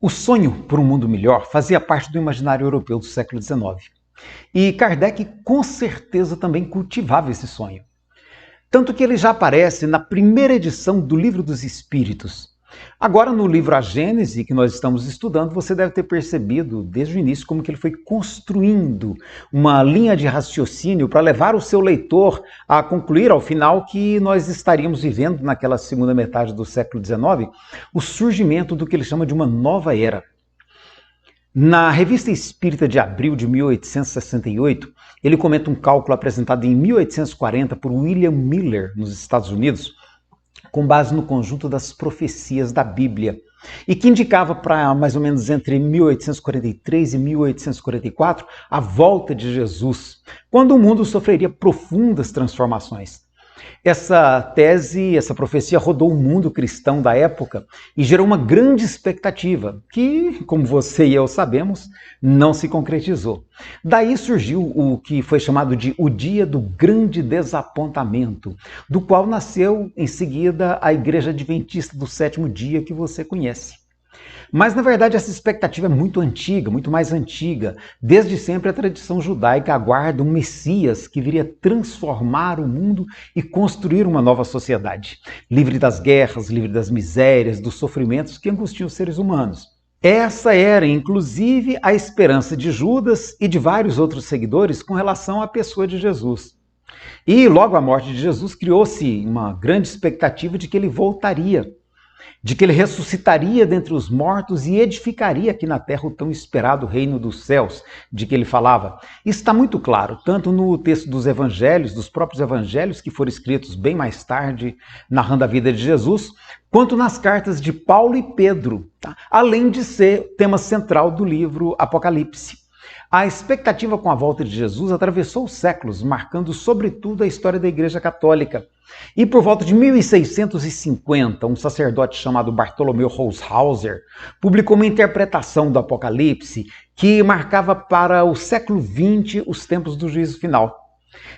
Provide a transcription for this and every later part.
O sonho por um mundo melhor fazia parte do imaginário europeu do século XIX. E Kardec com certeza também cultivava esse sonho. Tanto que ele já aparece na primeira edição do Livro dos Espíritos. Agora, no livro A Gênese, que nós estamos estudando, você deve ter percebido desde o início como que ele foi construindo uma linha de raciocínio para levar o seu leitor a concluir, ao final, que nós estaríamos vivendo, naquela segunda metade do século XIX, o surgimento do que ele chama de uma nova era. Na Revista Espírita de abril de 1868, ele comenta um cálculo apresentado em 1840 por William Miller, nos Estados Unidos, com base no conjunto das profecias da Bíblia, e que indicava para mais ou menos entre 1843 e 1844 a volta de Jesus, quando o mundo sofreria profundas transformações. Essa tese, essa profecia rodou o mundo cristão da época e gerou uma grande expectativa que, como você e eu sabemos, não se concretizou. Daí surgiu o que foi chamado de o Dia do Grande Desapontamento, do qual nasceu em seguida a Igreja Adventista do Sétimo Dia que você conhece. Mas, na verdade, essa expectativa é muito antiga, muito mais antiga. Desde sempre a tradição judaica aguarda um Messias que viria transformar o mundo e construir uma nova sociedade, livre das guerras, livre das misérias, dos sofrimentos que angustiam os seres humanos. Essa era, inclusive, a esperança de Judas e de vários outros seguidores com relação à pessoa de Jesus. E logo à morte de Jesus criou-se uma grande expectativa de que ele voltaria, de que ele ressuscitaria dentre os mortos e edificaria aqui na terra o tão esperado reino dos céus, de que ele falava. Isso está muito claro, tanto no texto dos evangelhos, dos próprios evangelhos, que foram escritos bem mais tarde, narrando a vida de Jesus, quanto nas cartas de Paulo e Pedro, tá? Além de ser tema central do livro Apocalipse. A expectativa com a volta de Jesus atravessou os séculos, marcando sobretudo a história da Igreja Católica. E por volta de 1650, um sacerdote chamado Bartolomeu Holshauser publicou uma interpretação do Apocalipse que marcava para o século XX os tempos do juízo final.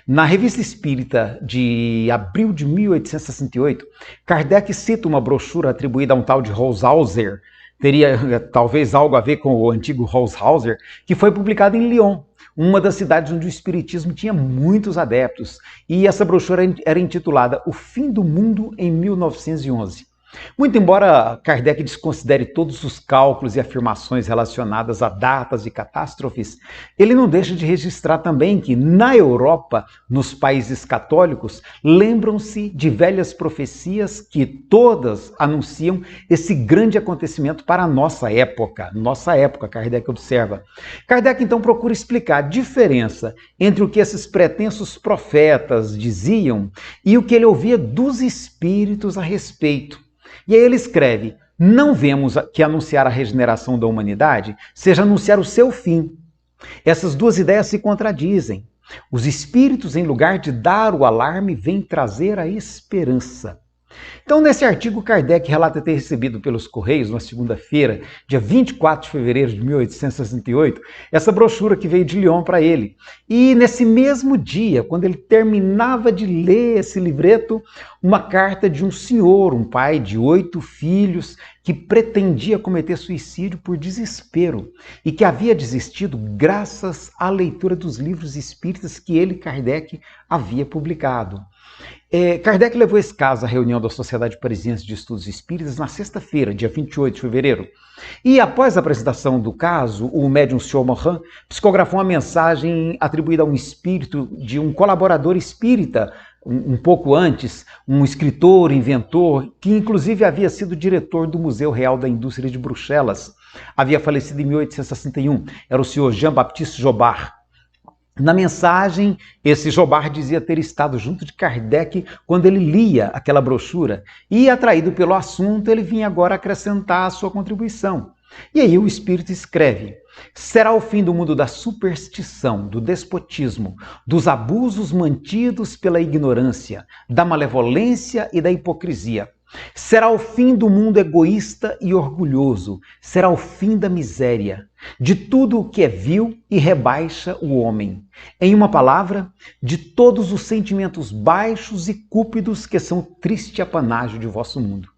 Na Revista Espírita de abril de 1868, Kardec cita uma brochura atribuída a um tal de Holshauser, teria talvez algo a ver com o antigo Holshauser, que foi publicado em Lyon, uma das cidades onde o espiritismo tinha muitos adeptos. E essa brochura era intitulada O Fim do Mundo em 1911. Muito embora Kardec desconsidere todos os cálculos e afirmações relacionadas a datas e catástrofes, ele não deixa de registrar também que, na Europa, nos países católicos, lembram-se de velhas profecias que todas anunciam esse grande acontecimento para a nossa época. Nossa época, Kardec observa. Kardec, então, procura explicar a diferença entre o que esses pretensos profetas diziam e o que ele ouvia dos espíritos a respeito. E aí ele escreve: não vemos que anunciar a regeneração da humanidade seja anunciar o seu fim. Essas duas ideias se contradizem. Os espíritos, em lugar de dar o alarme, vêm trazer a esperança. Então, nesse artigo, Kardec relata ter recebido pelos Correios, na segunda-feira, dia 24 de fevereiro de 1868, essa brochura que veio de Lyon para ele. E nesse mesmo dia, quando ele terminava de ler esse livreto, uma carta de um senhor, um pai de 8 filhos, que pretendia cometer suicídio por desespero e que havia desistido graças à leitura dos livros espíritas que ele, Kardec, havia publicado. Kardec levou esse caso à reunião da Sociedade Parisiense de Estudos Espíritas na sexta-feira, dia 28 de fevereiro. E após a apresentação do caso, o médium Sr. Morin psicografou uma mensagem atribuída a um espírito de um colaborador espírita, um pouco antes, um escritor, inventor, que inclusive havia sido diretor do Museu Real da Indústria de Bruxelas. Havia falecido em 1861, era o Sr. Jean-Baptiste Jobard. Na mensagem, esse Jobard dizia ter estado junto de Kardec quando ele lia aquela brochura e, atraído pelo assunto, ele vinha agora acrescentar a sua contribuição. E aí o espírito escreve: será o fim do mundo da superstição, do despotismo, dos abusos mantidos pela ignorância, da malevolência e da hipocrisia. Será o fim do mundo egoísta e orgulhoso, será o fim da miséria, de tudo o que é vil e rebaixa o homem. Em uma palavra, de todos os sentimentos baixos e cúpidos que são o triste apanágio de vosso mundo.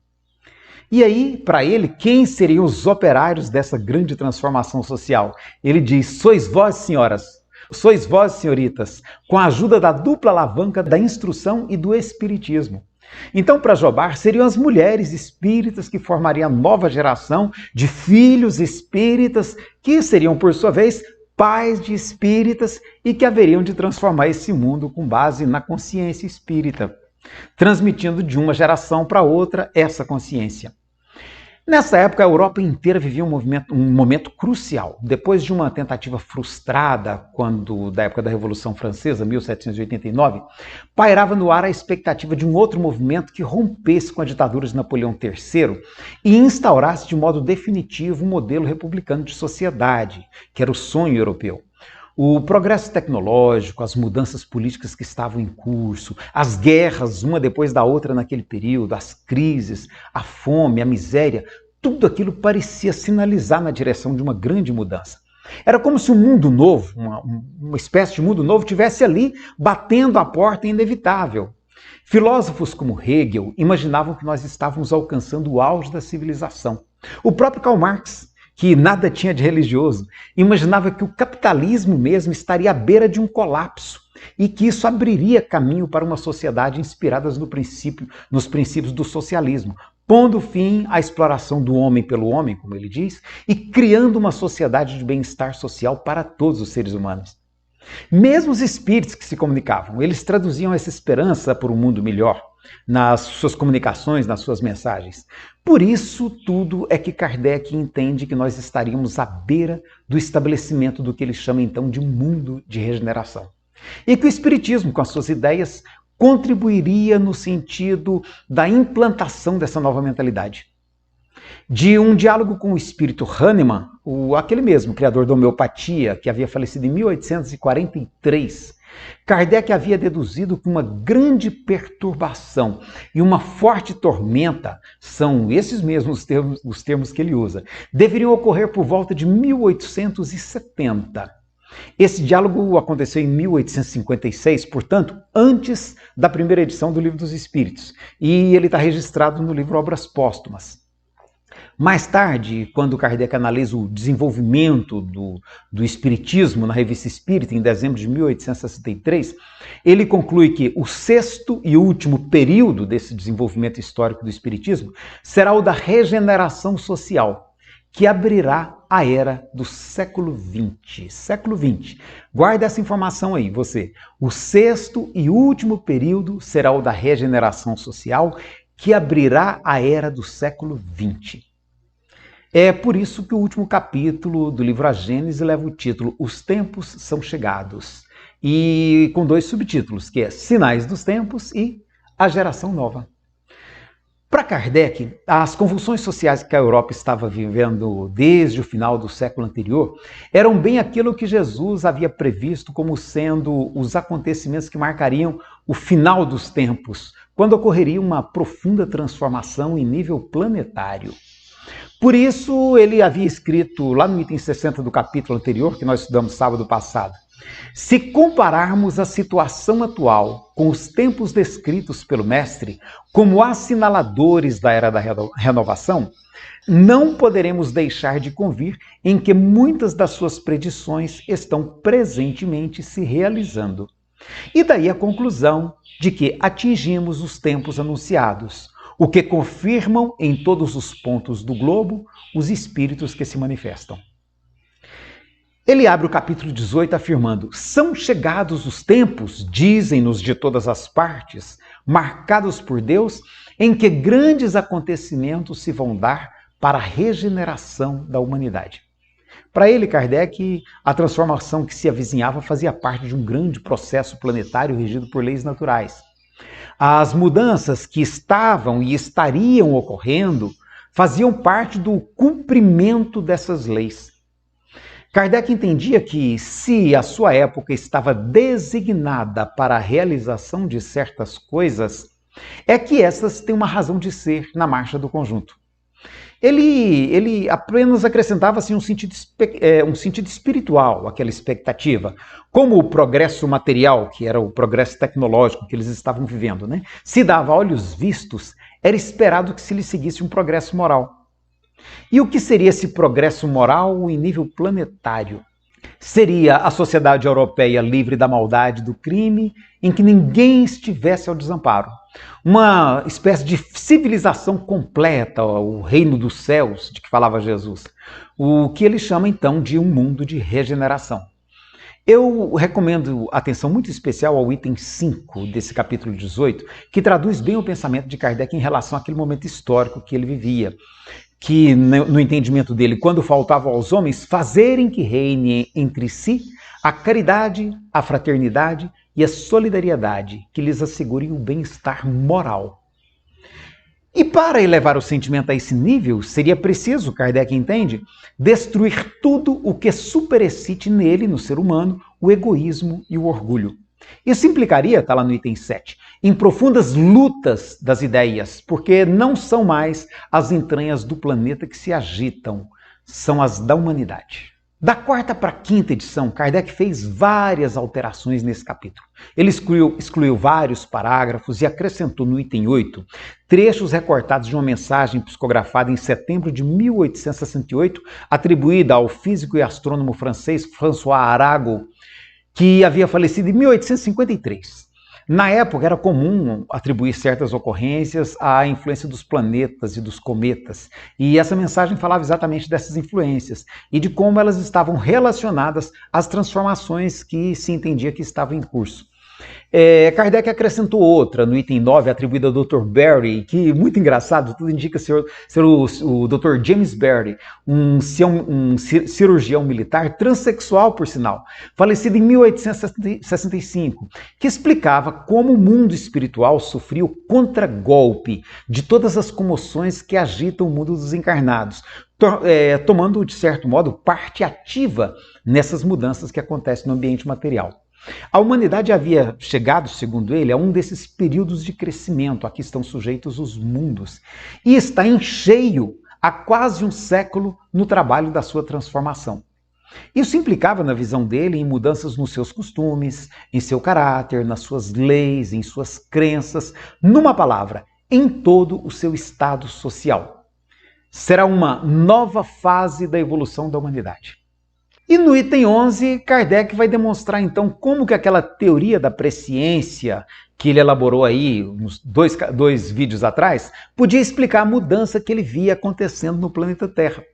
E aí, para ele, quem seriam os operários dessa grande transformação social? Ele diz: sois vós, senhoras, sois vós, senhoritas, com a ajuda da dupla alavanca da instrução e do espiritismo. Então, para Jobar, seriam as mulheres espíritas que formariam a nova geração de filhos espíritas, que seriam, por sua vez, pais de espíritas e que haveriam de transformar esse mundo com base na consciência espírita, transmitindo de uma geração para outra essa consciência. Nessa época, a Europa inteira vivia um momento crucial. Depois de uma tentativa frustrada, da época da Revolução Francesa, 1789, pairava no ar a expectativa de um outro movimento que rompesse com a ditadura de Napoleão III e instaurasse de modo definitivo um modelo republicano de sociedade, que era o sonho europeu. O progresso tecnológico, as mudanças políticas que estavam em curso, as guerras, uma depois da outra naquele período, as crises, a fome, a miséria, tudo aquilo parecia sinalizar na direção de uma grande mudança. Era como se um mundo novo, uma espécie de mundo novo, tivesse ali batendo a porta inevitável. Filósofos como Hegel imaginavam que nós estávamos alcançando o auge da civilização. O próprio Karl Marx, que nada tinha de religioso, imaginava que o capitalismo mesmo estaria à beira de um colapso e que isso abriria caminho para uma sociedade inspirada nos princípios do socialismo, pondo fim à exploração do homem pelo homem, como ele diz, e criando uma sociedade de bem-estar social para todos os seres humanos. Mesmo os espíritos que se comunicavam, eles traduziam essa esperança por um mundo melhor nas suas comunicações, nas suas mensagens. Por isso tudo é que Kardec entende que nós estaríamos à beira do estabelecimento do que ele chama então de um mundo de regeneração. E que o Espiritismo, com as suas ideias, contribuiria no sentido da implantação dessa nova mentalidade. De um diálogo com o espírito Hahnemann, aquele mesmo criador da homeopatia, que havia falecido em 1843, Kardec havia deduzido que uma grande perturbação e uma forte tormenta, são esses mesmos os termos que ele usa, deveriam ocorrer por volta de 1870. Esse diálogo aconteceu em 1856, portanto, antes da primeira edição do Livro dos Espíritos, e ele está registrado no livro Obras Póstumas. Mais tarde, quando Kardec analisa o desenvolvimento do Espiritismo na Revista Espírita, em dezembro de 1863, ele conclui que o sexto e último período desse desenvolvimento histórico do Espiritismo será o da regeneração social, que abrirá a era do século XX. Século XX. Guarda essa informação aí, você. O sexto e último período será o da regeneração social, que abrirá a era do século XX. É por isso que o último capítulo do livro A Gênese leva o título Os Tempos São Chegados, e com dois subtítulos, que é Sinais dos Tempos e A Geração Nova. Para Kardec, as convulsões sociais que a Europa estava vivendo desde o final do século anterior eram bem aquilo que Jesus havia previsto como sendo os acontecimentos que marcariam o final dos tempos, quando ocorreria uma profunda transformação em nível planetário. Por isso, ele havia escrito lá no item 60 do capítulo anterior, que nós estudamos sábado passado: se compararmos a situação atual com os tempos descritos pelo Mestre como assinaladores da Era da Renovação, não poderemos deixar de convir em que muitas das suas predições estão presentemente se realizando. E daí a conclusão de que atingimos os tempos anunciados, o que confirmam em todos os pontos do globo os espíritos que se manifestam. Ele abre o capítulo 18 afirmando: são chegados os tempos, dizem-nos de todas as partes, marcados por Deus, em que grandes acontecimentos se vão dar para a regeneração da humanidade. Para ele, Kardec, a transformação que se avizinhava fazia parte de um grande processo planetário regido por leis naturais. As mudanças que estavam e estariam ocorrendo faziam parte do cumprimento dessas leis. Kardec entendia que, se a sua época estava designada para a realização de certas coisas, é que essas têm uma razão de ser na marcha do conjunto. Ele apenas acrescentava assim, um sentido espiritual àquela expectativa, como o progresso material, que era o progresso tecnológico que eles estavam vivendo, né? Se dava a olhos vistos, era esperado que se lhe seguisse um progresso moral. E o que seria esse progresso moral em nível planetário? Seria a sociedade europeia livre da maldade, do crime, em que ninguém estivesse ao desamparo. Uma espécie de civilização completa, o reino dos céus, de que falava Jesus. O que ele chama então de um mundo de regeneração. Eu recomendo atenção muito especial ao item 5 desse capítulo 18, que traduz bem o pensamento de Kardec em relação àquele momento histórico que ele vivia. Que, no entendimento dele, quando faltava aos homens fazerem que reine entre si a caridade, a fraternidade e a solidariedade, que lhes assegurem o bem-estar moral. E para elevar o sentimento a esse nível, seria preciso, Kardec entende, destruir tudo o que superexcite nele, no ser humano, o egoísmo e o orgulho. Isso implicaria, está lá no item 7, em profundas lutas das ideias, porque não são mais as entranhas do planeta que se agitam, são as da humanidade. Da quarta para a quinta edição, Kardec fez várias alterações nesse capítulo. Ele excluiu vários parágrafos e acrescentou no item 8 trechos recortados de uma mensagem psicografada em setembro de 1868, atribuída ao físico e astrônomo francês François Arago, que havia falecido em 1853. Na época, era comum atribuir certas ocorrências à influência dos planetas e dos cometas, e essa mensagem falava exatamente dessas influências e de como elas estavam relacionadas às transformações que se entendia que estavam em curso. Kardec acrescentou outra no item 9, atribuída ao Dr. Berry, que, muito engraçado, tudo indica ser o Dr. James Berry, um cirurgião militar transexual, por sinal, falecido em 1865, que explicava como o mundo espiritual sofria o contragolpe de todas as comoções que agitam o mundo dos encarnados, tomando, de certo modo, parte ativa nessas mudanças que acontecem no ambiente material. A humanidade havia chegado, segundo ele, a um desses períodos de crescimento a que estão sujeitos os mundos e está em cheio há quase um século no trabalho da sua transformação. Isso implicava, na visão dele, em mudanças nos seus costumes, em seu caráter, nas suas leis, em suas crenças, numa palavra, em todo o seu estado social. Será uma nova fase da evolução da humanidade. E no item 11, Kardec vai demonstrar então como que aquela teoria da presciência que ele elaborou aí uns dois vídeos atrás, podia explicar a mudança que ele via acontecendo no planeta Terra.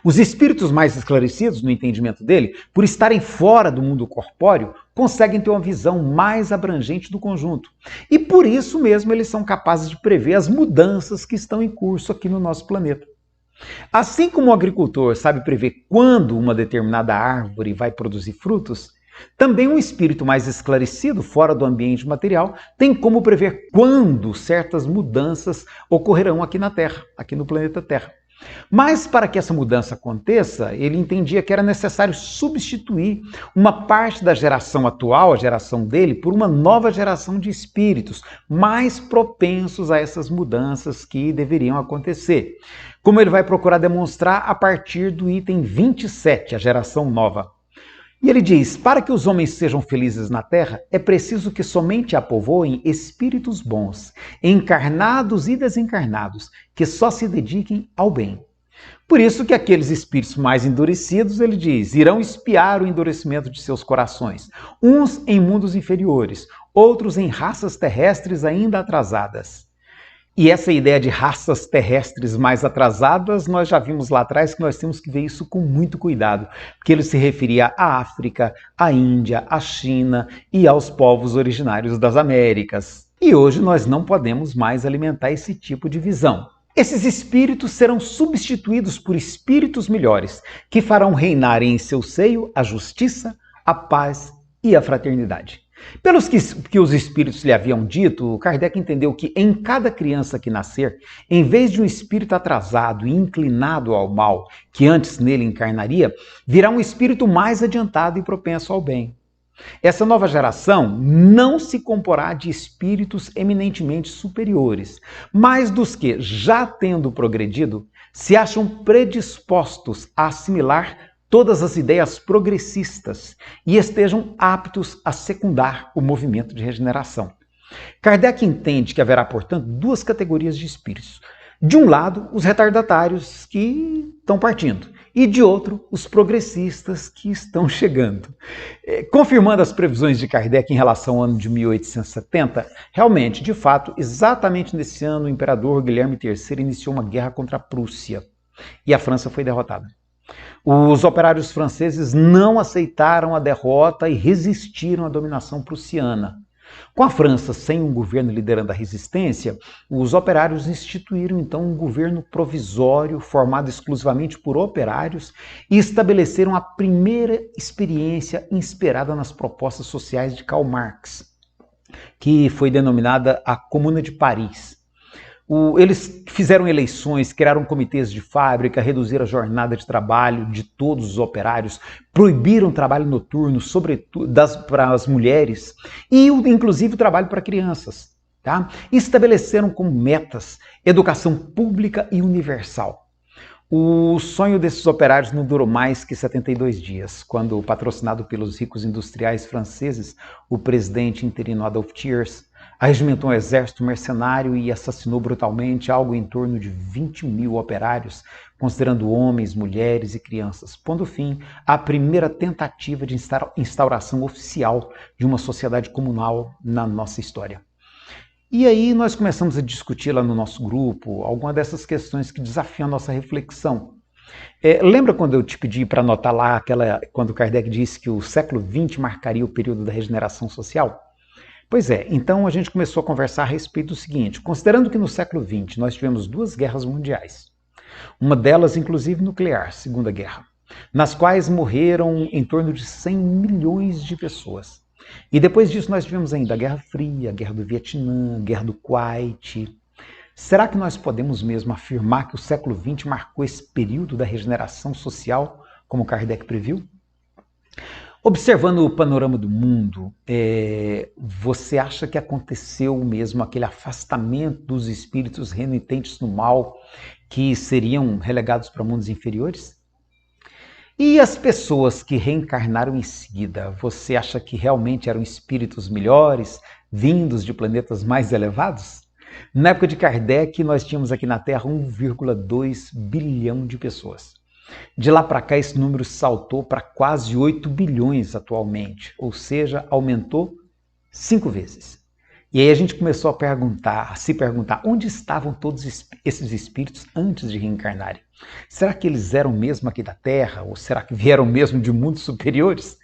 Os espíritos mais esclarecidos, no entendimento dele, por estarem fora do mundo corpóreo, conseguem ter uma visão mais abrangente do conjunto. E por isso mesmo eles são capazes de prever as mudanças que estão em curso aqui no nosso planeta. Assim como o agricultor sabe prever quando uma determinada árvore vai produzir frutos, também um espírito mais esclarecido, fora do ambiente material, tem como prever quando certas mudanças ocorrerão aqui na Terra, aqui no planeta Terra. Mas para que essa mudança aconteça, ele entendia que era necessário substituir uma parte da geração atual, a geração dele, por uma nova geração de espíritos mais propensos a essas mudanças que deveriam acontecer. Como ele vai procurar demonstrar a partir do item 27, a geração nova. E ele diz, para que os homens sejam felizes na terra, é preciso que somente a povoem espíritos bons, encarnados e desencarnados, que só se dediquem ao bem. Por isso que aqueles espíritos mais endurecidos, ele diz, irão espiar o endurecimento de seus corações, uns em mundos inferiores, outros em raças terrestres ainda atrasadas. E essa ideia de raças terrestres mais atrasadas, nós já vimos lá atrás que nós temos que ver isso com muito cuidado, porque ele se referia à África, à Índia, à China e aos povos originários das Américas. E hoje nós não podemos mais alimentar esse tipo de visão. Esses espíritos serão substituídos por espíritos melhores, que farão reinar em seu seio a justiça, a paz e a fraternidade. Pelos que os espíritos lhe haviam dito, Kardec entendeu que em cada criança que nascer, em vez de um espírito atrasado e inclinado ao mal, que antes nele encarnaria, virá um espírito mais adiantado e propenso ao bem. Essa nova geração não se comporá de espíritos eminentemente superiores, mas dos que, já tendo progredido, se acham predispostos a assimilar todas as ideias progressistas e estejam aptos a secundar o movimento de regeneração. Kardec entende que haverá, portanto, duas categorias de espíritos. De um lado, os retardatários que estão partindo, e de outro, os progressistas que estão chegando. Confirmando as previsões de Kardec em relação ao ano de 1870, realmente, de fato, exatamente nesse ano, o imperador Guilherme III iniciou uma guerra contra a Prússia e a França foi derrotada. Os operários franceses não aceitaram a derrota e resistiram à dominação prussiana. Com a França sem um governo liderando a resistência, os operários instituíram então um governo provisório formado exclusivamente por operários e estabeleceram a primeira experiência inspirada nas propostas sociais de Karl Marx, que foi denominada a Comuna de Paris. Eles fizeram eleições, criaram comitês de fábrica, reduziram a jornada de trabalho de todos os operários, proibiram o trabalho noturno, sobretudo para as mulheres, e inclusive o trabalho para crianças. Tá? Estabeleceram como metas educação pública e universal. O sonho desses operários não durou mais que 72 dias, quando, patrocinado pelos ricos industriais franceses, o presidente interino Adolf Thiers arregimentou um exército mercenário e assassinou brutalmente algo em torno de 20 mil operários, considerando homens, mulheres e crianças, pondo fim à primeira tentativa de instauração oficial de uma sociedade comunal na nossa história. E aí nós começamos a discutir lá no nosso grupo algumas dessas questões que desafiam a nossa reflexão. Lembra quando eu te pedi para anotar lá quando Kardec disse que o século XX marcaria o período da regeneração social? Pois é, então a gente começou a conversar a respeito do seguinte, considerando que no século XX nós tivemos duas guerras mundiais, uma delas inclusive nuclear, Segunda Guerra, nas quais morreram em torno de 100 milhões de pessoas. E depois disso nós tivemos ainda a Guerra Fria, a Guerra do Vietnã, a Guerra do Kuwait. Será que nós podemos mesmo afirmar que o século XX marcou esse período da regeneração social, como Kardec previu? Observando o panorama do mundo, você acha que aconteceu mesmo aquele afastamento dos espíritos renitentes no mal que seriam relegados para mundos inferiores? E as pessoas que reencarnaram em seguida, você acha que realmente eram espíritos melhores, vindos de planetas mais elevados? Na época de Kardec, nós tínhamos aqui na Terra 1,2 bilhão de pessoas. De lá para cá, esse número saltou para quase 8 bilhões atualmente, ou seja, aumentou 5 vezes. E aí a gente começou a se perguntar onde estavam todos esses espíritos antes de reencarnarem. Será que eles eram mesmo aqui da Terra? Ou será que vieram mesmo de mundos superiores?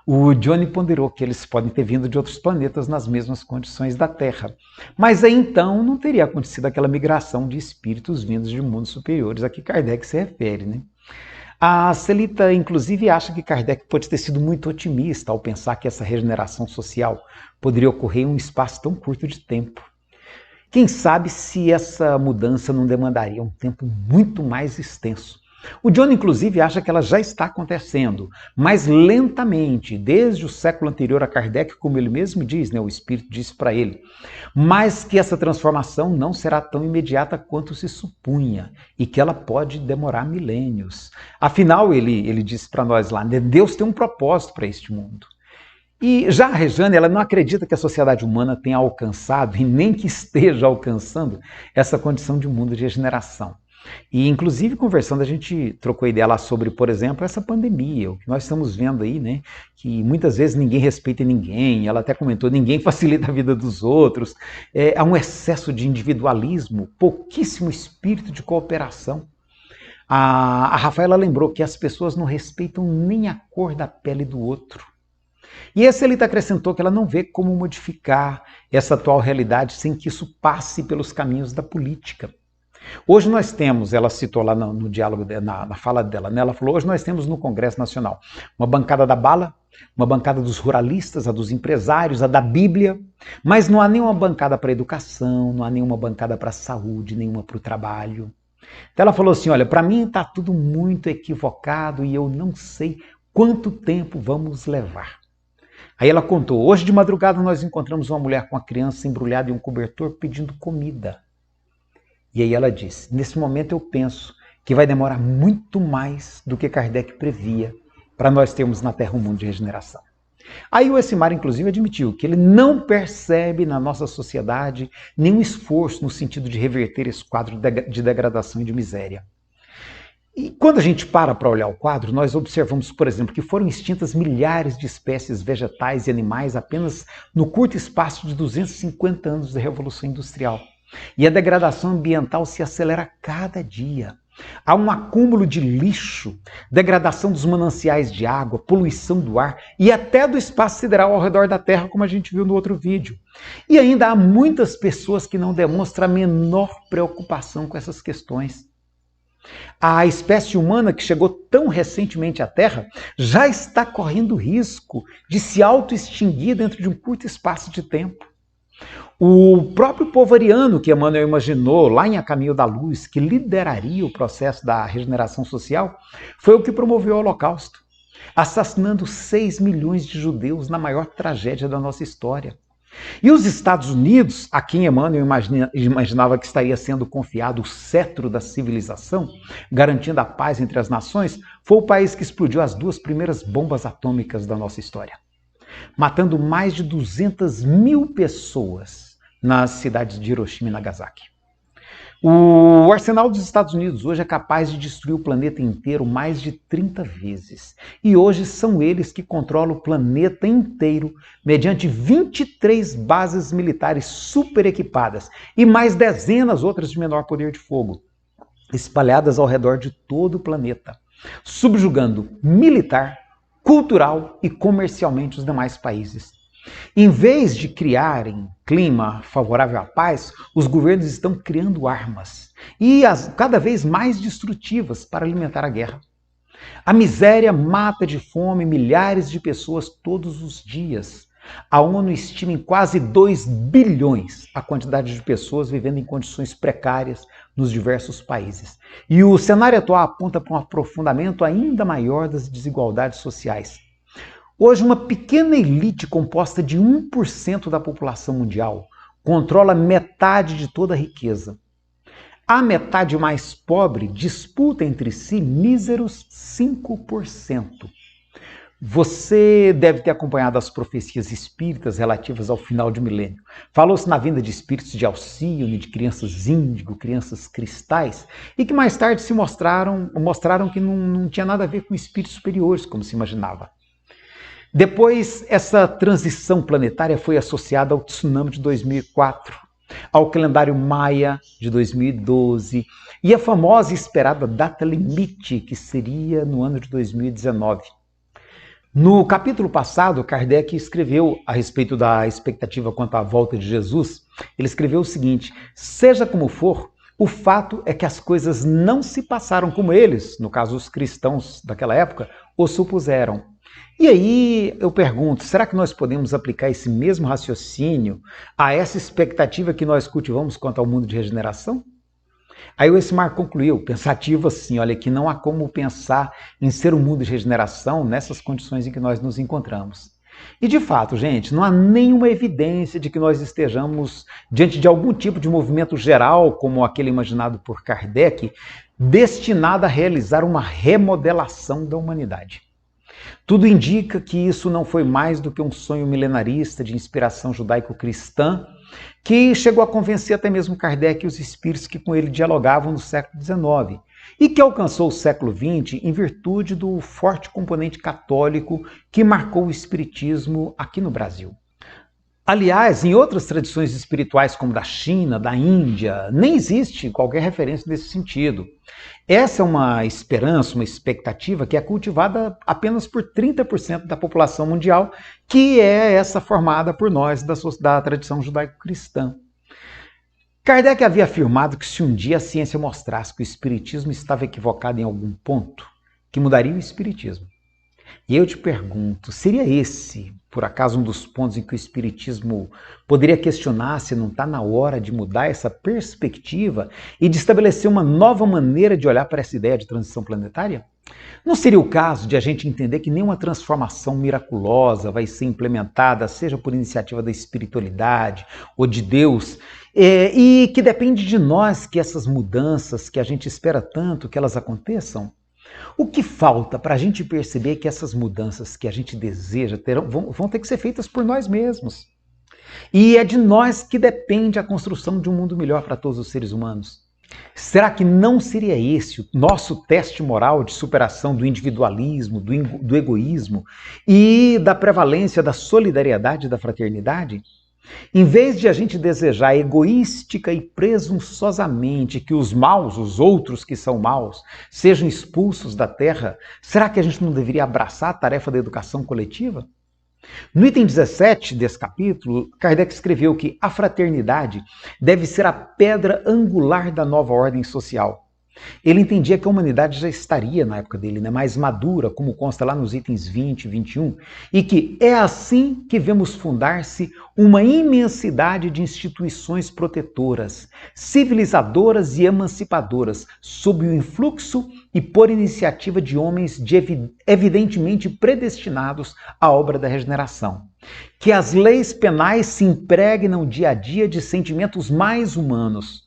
O Johnny ponderou que eles podem ter vindo de outros planetas nas mesmas condições da Terra. Mas aí então não teria acontecido aquela migração de espíritos vindos de mundos superiores a que Kardec se refere, né? A Celita, inclusive, acha que Kardec pode ter sido muito otimista ao pensar que essa regeneração social poderia ocorrer em um espaço tão curto de tempo. Quem sabe se essa mudança não demandaria um tempo muito mais extenso. O John, inclusive, acha que ela já está acontecendo, mas lentamente, desde o século anterior a Kardec, como ele mesmo diz, né, o Espírito disse para ele, mas que essa transformação não será tão imediata quanto se supunha e que ela pode demorar milênios. Afinal, ele disse para nós lá, Deus tem um propósito para este mundo. E já a Rejane, ela não acredita que a sociedade humana tenha alcançado, e nem que esteja alcançando, essa condição de mundo de regeneração. E, inclusive, conversando, a gente trocou ideia lá sobre, por exemplo, essa pandemia, o que nós estamos vendo aí, né? Que muitas vezes ninguém respeita ninguém, ela até comentou, ninguém facilita a vida dos outros, há um excesso de individualismo, pouquíssimo espírito de cooperação. A Rafaela lembrou que as pessoas não respeitam nem a cor da pele do outro. E a Celita acrescentou que ela não vê como modificar essa atual realidade sem que isso passe pelos caminhos da política. Hoje nós temos, ela citou lá no diálogo, na fala dela, né? Ela falou, hoje nós temos no Congresso Nacional uma bancada da bala, uma bancada dos ruralistas, a dos empresários, a da Bíblia, mas não há nenhuma bancada para a educação, não há nenhuma bancada para a saúde, nenhuma para o trabalho. Então ela falou assim, olha, para mim está tudo muito equivocado e eu não sei quanto tempo vamos levar. Aí ela contou, hoje de madrugada nós encontramos uma mulher com uma criança embrulhada em um cobertor pedindo comida. E aí ela disse, nesse momento eu penso que vai demorar muito mais do que Kardec previa para nós termos na Terra um mundo de regeneração. Aí o Elcimar, inclusive, admitiu que ele não percebe na nossa sociedade nenhum esforço no sentido de reverter esse quadro de degradação e de miséria. E quando a gente para olhar o quadro, nós observamos, por exemplo, que foram extintas milhares de espécies vegetais e animais apenas no curto espaço de 250 anos da Revolução Industrial. E a degradação ambiental se acelera a cada dia. Há um acúmulo de lixo, degradação dos mananciais de água, poluição do ar e até do espaço sideral ao redor da Terra, como a gente viu no outro vídeo. E ainda há muitas pessoas que não demonstram a menor preocupação com essas questões. A espécie humana que chegou tão recentemente à Terra já está correndo risco de se auto-extinguir dentro de um curto espaço de tempo. O próprio povo ariano que Emmanuel imaginou lá em A Caminho da Luz, que lideraria o processo da regeneração social, foi o que promoveu o Holocausto, assassinando 6 milhões de judeus na maior tragédia da nossa história. E os Estados Unidos, a quem Emmanuel imaginava que estaria sendo confiado o cetro da civilização, garantindo a paz entre as nações, foi o país que explodiu as 2 primeiras bombas atômicas da nossa história, matando mais de 200 mil pessoas nas cidades de Hiroshima e Nagasaki. O arsenal dos Estados Unidos hoje é capaz de destruir o planeta inteiro mais de 30 vezes. E hoje são eles que controlam o planeta inteiro mediante 23 bases militares super equipadas e mais dezenas outras de menor poder de fogo, espalhadas ao redor de todo o planeta, subjugando militar, cultural e comercialmente os demais países. Em vez de criarem clima favorável à paz, os governos estão criando armas, e cada vez mais destrutivas para alimentar a guerra. A miséria mata de fome milhares de pessoas todos os dias. A ONU estima em quase 2 bilhões a quantidade de pessoas vivendo em condições precárias nos diversos países. E o cenário atual aponta para um aprofundamento ainda maior das desigualdades sociais. Hoje, uma pequena elite composta de 1% da população mundial controla metade de toda a riqueza. A metade mais pobre disputa entre si míseros 5%. Você deve ter acompanhado as profecias espíritas relativas ao final de milênio. Falou-se na vinda de espíritos de Alcíone, de crianças índigo, crianças cristais, e que mais tarde se mostraram que não tinha nada a ver com espíritos superiores, como se imaginava. Depois, essa transição planetária foi associada ao tsunami de 2004, ao calendário maia de 2012 e a famosa e esperada data limite, que seria no ano de 2019. No capítulo passado, Kardec escreveu a respeito da expectativa quanto à volta de Jesus. Ele escreveu o seguinte: seja como for, o fato é que as coisas não se passaram como eles, no caso os cristãos daquela época, o supuseram. E aí eu pergunto, será que nós podemos aplicar esse mesmo raciocínio a essa expectativa que nós cultivamos quanto ao mundo de regeneração? Aí o Elcimar concluiu, pensativo assim, olha, que não há como pensar em ser um mundo de regeneração nessas condições em que nós nos encontramos. E de fato, gente, não há nenhuma evidência de que nós estejamos diante de algum tipo de movimento geral, como aquele imaginado por Kardec, destinado a realizar uma remodelação da humanidade. Tudo indica que isso não foi mais do que um sonho milenarista de inspiração judaico-cristã, que chegou a convencer até mesmo Kardec e os espíritos que com ele dialogavam no século XIX, e que alcançou o século XX em virtude do forte componente católico que marcou o espiritismo aqui no Brasil. Aliás, em outras tradições espirituais como da China, da Índia, nem existe qualquer referência nesse sentido. Essa é uma esperança, uma expectativa que é cultivada apenas por 30% da população mundial, que é essa formada por nós da tradição judaico-cristã. Kardec havia afirmado que se um dia a ciência mostrasse que o espiritismo estava equivocado em algum ponto, que mudaria o espiritismo. E eu te pergunto, seria esse, por acaso, um dos pontos em que o espiritismo poderia questionar se não está na hora de mudar essa perspectiva e de estabelecer uma nova maneira de olhar para essa ideia de transição planetária? Não seria o caso de a gente entender que nenhuma transformação miraculosa vai ser implementada, seja por iniciativa da espiritualidade ou de Deus, e que depende de nós que essas mudanças que a gente espera tanto que elas aconteçam. O que falta para a gente perceber que essas mudanças que a gente deseja vão ter que ser feitas por nós mesmos? E é de nós que depende a construção de um mundo melhor para todos os seres humanos. Será que não seria esse o nosso teste moral de superação do individualismo, do egoísmo e da prevalência da solidariedade e da fraternidade? Em vez de a gente desejar egoística e presunçosamente que os maus, os outros que são maus, sejam expulsos da Terra, será que a gente não deveria abraçar a tarefa da educação coletiva? No item 17 desse capítulo, Kardec escreveu que a fraternidade deve ser a pedra angular da nova ordem social. Ele entendia que a humanidade já estaria, na época dele, mais madura, como consta lá nos itens 20 e 21, e que é assim que vemos fundar-se uma imensidade de instituições protetoras, civilizadoras e emancipadoras, sob o influxo e por iniciativa de homens evidentemente predestinados à obra da regeneração. Que as leis penais se impregnam dia a dia de sentimentos mais humanos.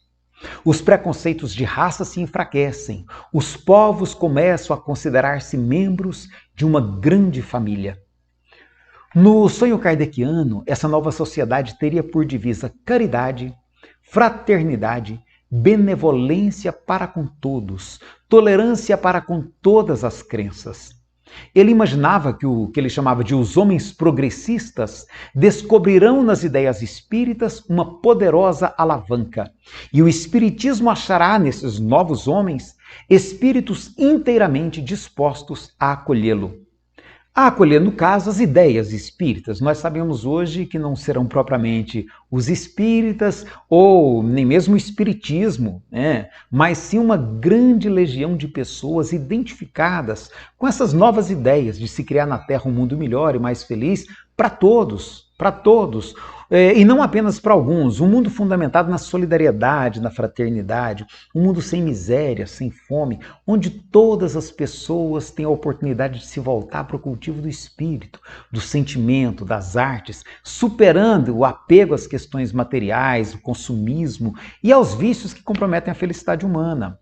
Os preconceitos de raça se enfraquecem, os povos começam a considerar-se membros de uma grande família. No sonho kardeciano, essa nova sociedade teria por divisa caridade, fraternidade, benevolência para com todos, tolerância para com todas as crenças. Ele imaginava que o que ele chamava de os homens progressistas descobrirão nas ideias espíritas uma poderosa alavanca, e o espiritismo achará nesses novos homens espíritos inteiramente dispostos a acolhê-lo. A acolher, no caso, as ideias espíritas. Nós sabemos hoje que não serão propriamente os espíritas ou nem mesmo o espiritismo, mas sim uma grande legião de pessoas identificadas com essas novas ideias de se criar na Terra um mundo melhor e mais feliz para todos, e não apenas para alguns, um mundo fundamentado na solidariedade, na fraternidade, um mundo sem miséria, sem fome, onde todas as pessoas têm a oportunidade de se voltar para o cultivo do espírito, do sentimento, das artes, superando o apego às questões materiais, o consumismo e aos vícios que comprometem a felicidade humana.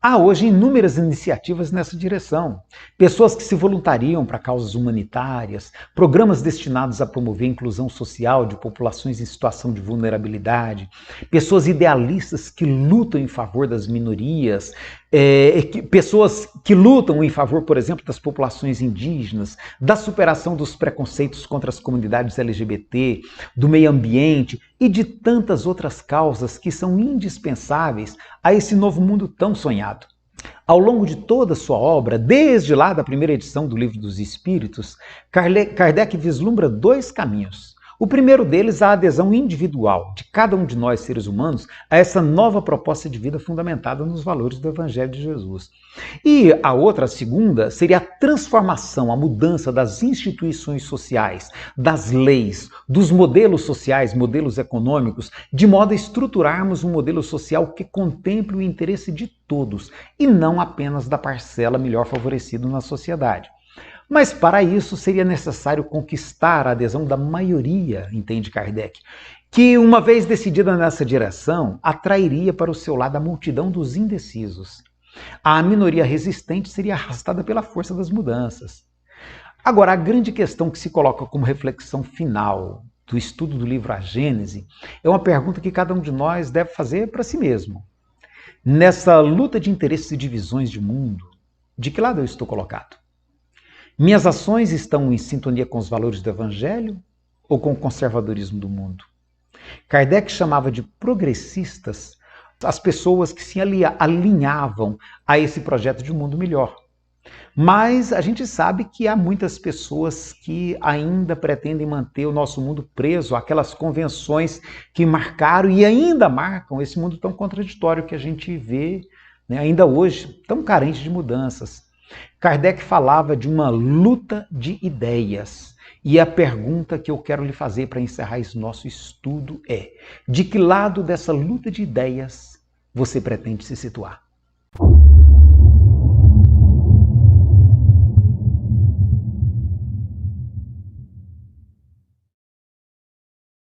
Há hoje inúmeras iniciativas nessa direção. Pessoas que se voluntariam para causas humanitárias, programas destinados a promover a inclusão social de populações em situação de vulnerabilidade, pessoas idealistas que lutam em favor das minorias, pessoas que lutam em favor, por exemplo, das populações indígenas, da superação dos preconceitos contra as comunidades LGBT, do meio ambiente e de tantas outras causas que são indispensáveis a esse novo mundo tão sonhado. Ao longo de toda a sua obra, desde lá da primeira edição do Livro dos Espíritos, Kardec vislumbra dois caminhos. O primeiro deles, a adesão individual de cada um de nós, seres humanos, a essa nova proposta de vida fundamentada nos valores do Evangelho de Jesus. E a outra, a segunda, seria a transformação, a mudança das instituições sociais, das leis, dos modelos sociais, modelos econômicos, de modo a estruturarmos um modelo social que contemple o interesse de todos e não apenas da parcela melhor favorecida na sociedade. Mas para isso seria necessário conquistar a adesão da maioria, entende Kardec, que uma vez decidida nessa direção, atrairia para o seu lado a multidão dos indecisos. A minoria resistente seria arrastada pela força das mudanças. Agora, a grande questão que se coloca como reflexão final do estudo do livro A Gênese é uma pergunta que cada um de nós deve fazer para si mesmo. Nessa luta de interesses e divisões de mundo, de que lado eu estou colocado? Minhas ações estão em sintonia com os valores do Evangelho ou com o conservadorismo do mundo? Kardec chamava de progressistas as pessoas que se alinhavam a esse projeto de um mundo melhor. Mas a gente sabe que há muitas pessoas que ainda pretendem manter o nosso mundo preso àquelas convenções que marcaram e ainda marcam esse mundo tão contraditório que a gente vê, ainda hoje, tão carente de mudanças. Kardec falava de uma luta de ideias. E a pergunta que eu quero lhe fazer para encerrar esse nosso estudo é: de que lado dessa luta de ideias você pretende se situar?